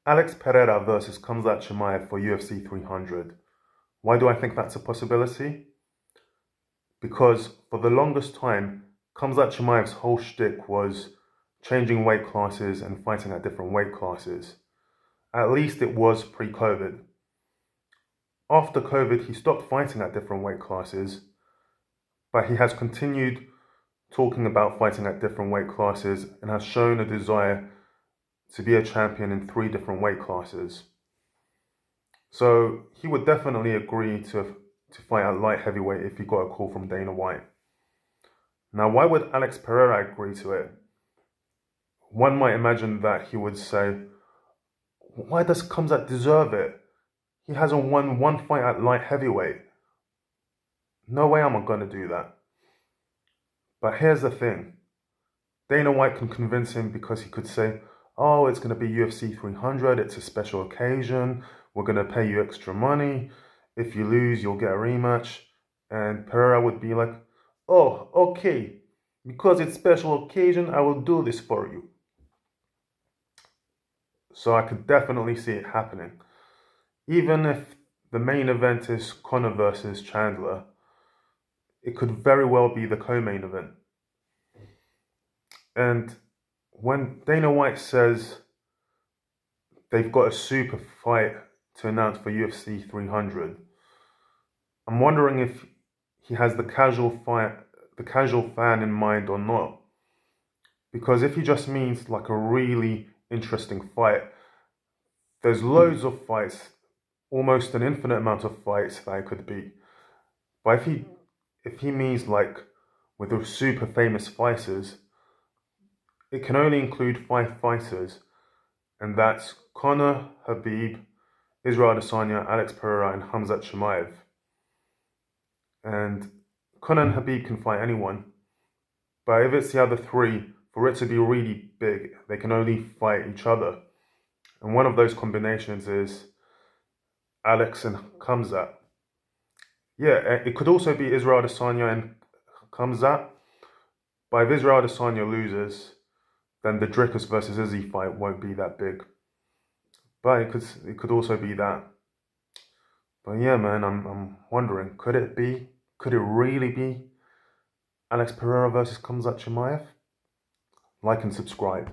Alex Pereira versus Khamzat Chimaev for UFC 300. Why do I think that's a possibility? Because for the longest time, Khamzat Chimaev's whole shtick was changing weight classes and fighting at different weight classes. At least it was pre-COVID. After COVID, he stopped fighting at different weight classes, but he has continued talking about fighting at different weight classes and has shown a desire to be a champion in 3 different weight classes. So he would definitely agree to fight at light heavyweight if he got a call from Dana White. Now, why would Alex Pereira agree to it? One might imagine that he would say, why does Khamzat deserve it? He hasn't won one fight at light heavyweight. No way am I going to do that. But here's the thing. Dana White can convince him because he could say, oh, it's going to be UFC 300, it's a special occasion, we're going to pay you extra money, if you lose, you'll get a rematch. And Pereira would be like, oh, okay, because it's special occasion, I will do this for you. So I could definitely see it happening. Even if the main event is Conor versus Chandler, it could very well be the co-main event. And when Dana White says they've got a super fight to announce for UFC 300, I'm wondering if he has the casual fan in mind or not. Because if he just means like a really interesting fight, there's loads of fights, almost an infinite amount of fights that it could be. But if he means like with the super famous fighters, it can only include 5 fighters, and that's Conor, Khabib, Israel Adesanya, Alex Pereira, and Khamzat Chimaev. And Conor and Khabib can fight anyone, but if it's the other 3, for it to be really big, they can only fight each other. And one of those combinations is Alex and Khamzat. Yeah, it could also be Israel Adesanya and Khamzat, but if Israel Adesanya loses, then the Dricus versus Izzy fight won't be that big. But it could also be that. But yeah, man, I'm wondering, could it really be Alex Pereira versus Khamzat Chimaev? Like and subscribe.